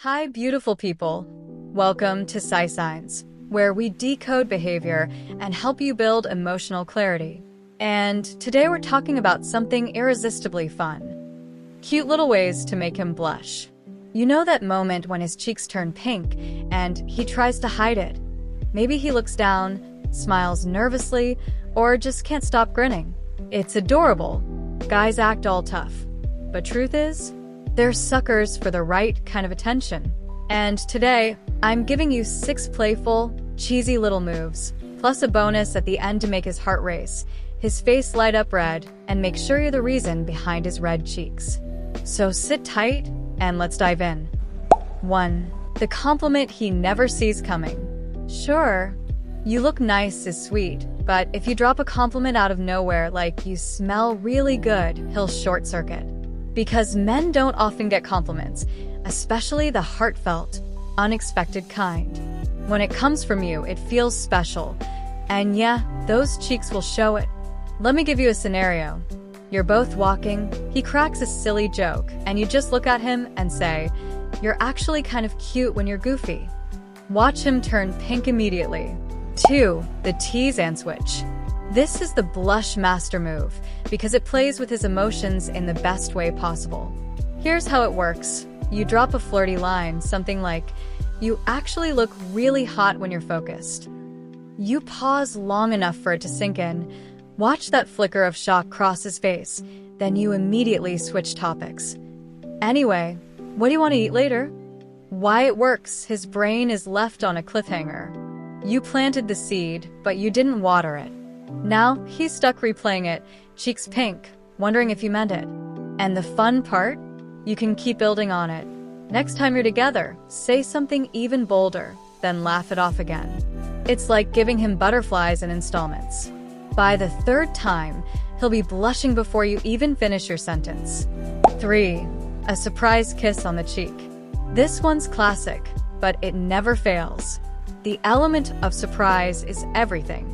Hi, beautiful people. Welcome to PsySigns, where we decode behavior and help you build emotional clarity. And today we're talking about something irresistibly fun. Cute little ways to make him blush. You know that moment when his cheeks turn pink and he tries to hide it? Maybe he looks down, smiles nervously, or just can't stop grinning. It's adorable. Guys act all tough. But truth is, they're suckers for the right kind of attention. And today, I'm giving you 6 playful, cheesy little moves, plus a bonus at the end to make his heart race, his face light up red, and make sure you're the reason behind his red cheeks. So sit tight, and let's dive in. 1. The compliment he never sees coming. Sure, you look nice is sweet, but if you drop a compliment out of nowhere like you smell really good, he'll short circuit. Because men don't often get compliments, especially the heartfelt, unexpected kind. When it comes from you, it feels special. And yeah, those cheeks will show it. Let me give you a scenario. You're both walking, he cracks a silly joke, and you just look at him and say, "You're actually kind of cute when you're goofy." Watch him turn pink immediately. 2. The tease and switch. This is the blush master move because it plays with his emotions in the best way possible. Here's how it works. You drop a flirty line, something like, "You actually look really hot when you're focused." You pause long enough for it to sink in. Watch that flicker of shock cross his face. Then you immediately switch topics. "Anyway, what do you want to eat later?" Why it works, his brain is left on a cliffhanger. You planted the seed, but you didn't water it. Now, he's stuck replaying it, cheeks pink, wondering if you meant it. And the fun part? You can keep building on it. Next time you're together, say something even bolder, then laugh it off again. It's like giving him butterflies in installments. By the 3rd time, he'll be blushing before you even finish your sentence. 3. A surprise kiss on the cheek. This one's classic, but it never fails. The element of surprise is everything.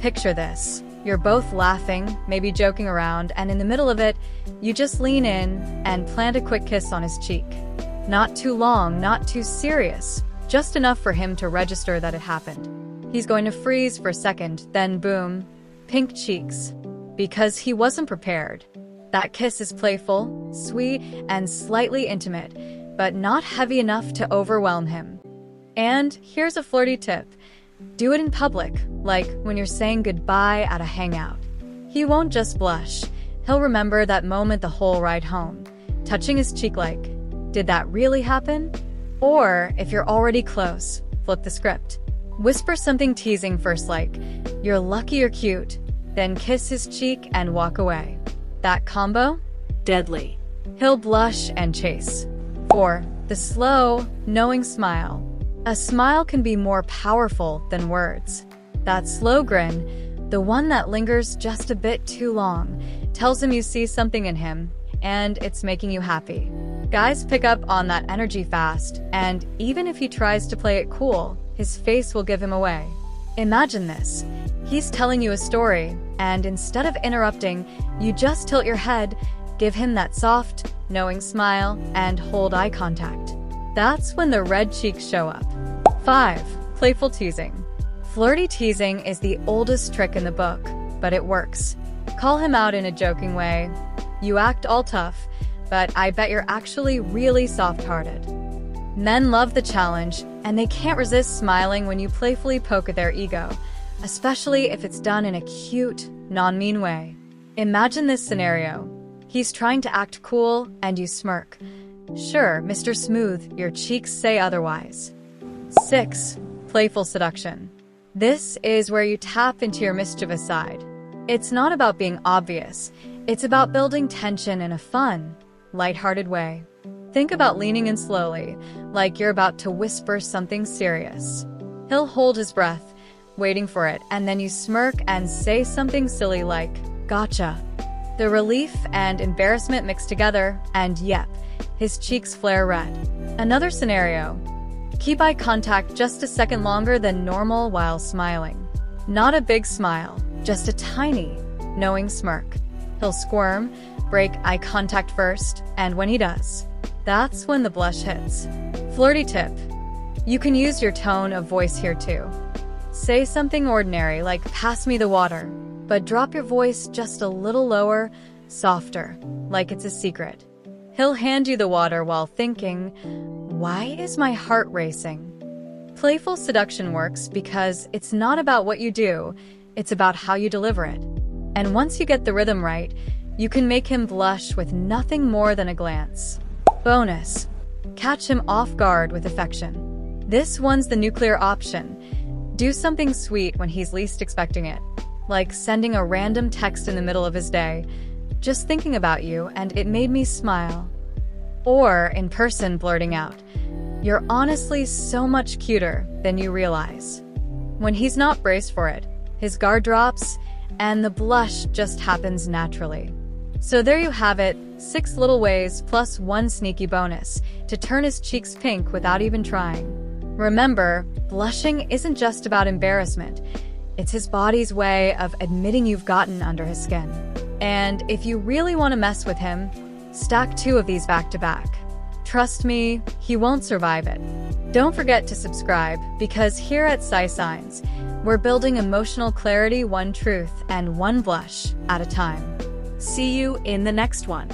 Picture this. You're both laughing, maybe joking around, and in the middle of it, you just lean in and plant a quick kiss on his cheek. Not too long, not too serious, just enough for him to register that it happened. He's going to freeze for a second, then boom, pink cheeks. Because he wasn't prepared. That kiss is playful, sweet, and slightly intimate, but not heavy enough to overwhelm him. And here's a flirty tip. Do it in public, like when you're saying goodbye at a hangout. He won't just blush. He'll remember that moment the whole ride home, touching his cheek like, "Did that really happen?" Or, if you're already close, flip the script. Whisper something teasing first like, "You're lucky you're cute," then kiss his cheek and walk away. That combo? Deadly. He'll blush and chase. 4. The slow, knowing smile. A smile can be more powerful than words. That slow grin, the one that lingers just a bit too long, tells him you see something in him, and it's making you happy. Guys pick up on that energy fast, and even if he tries to play it cool, his face will give him away. Imagine this. He's telling you a story, and instead of interrupting, you just tilt your head, give him that soft, knowing smile, and hold eye contact. That's when the red cheeks show up. 5. Playful teasing. Flirty teasing is the oldest trick in the book, but it works. Call him out in a joking way. "You act all tough, but I bet you're actually really soft-hearted." Men love the challenge, and they can't resist smiling when you playfully poke at their ego, especially if it's done in a cute, non-mean way. Imagine this scenario. He's trying to act cool, and you smirk. "Sure, Mr. Smooth, your cheeks say otherwise." 6. Playful seduction. This is where you tap into your mischievous side. It's not about being obvious. It's about building tension in a fun, lighthearted way. Think about leaning in slowly, like you're about to whisper something serious. He'll hold his breath, waiting for it, and then you smirk and say something silly like, "Gotcha." The relief and embarrassment mix together, and yep, his cheeks flare red. Another scenario. Keep eye contact just a second longer than normal while smiling. Not a big smile, just a tiny, knowing smirk. He'll squirm, break eye contact first, and when he does, that's when the blush hits. Flirty tip. You can use your tone of voice here too. Say something ordinary like pass me the water, but drop your voice just a little lower, softer, like it's a secret. He'll hand you the water while thinking, why is my heart racing? Playful seduction works because it's not about what you do, it's about how you deliver it. And once you get the rhythm right, you can make him blush with nothing more than a glance. Bonus. Catch him off guard with affection. This one's the nuclear option. Do something sweet when he's least expecting it, like sending a random text in the middle of his day, just thinking about you and it made me smile. Or in person blurting out, you're honestly so much cuter than you realize. When he's not braced for it, his guard drops and the blush just happens naturally. So there you have it, 6 little ways plus 1 sneaky bonus to turn his cheeks pink without even trying. Remember, blushing isn't just about embarrassment. It's his body's way of admitting you've gotten under his skin. And if you really want to mess with him, stack 2 of these back to back. Trust me, he won't survive it. Don't forget to subscribe, because here at PsySigns, we're building emotional clarity 1 truth and 1 blush at a time. See you in the next one.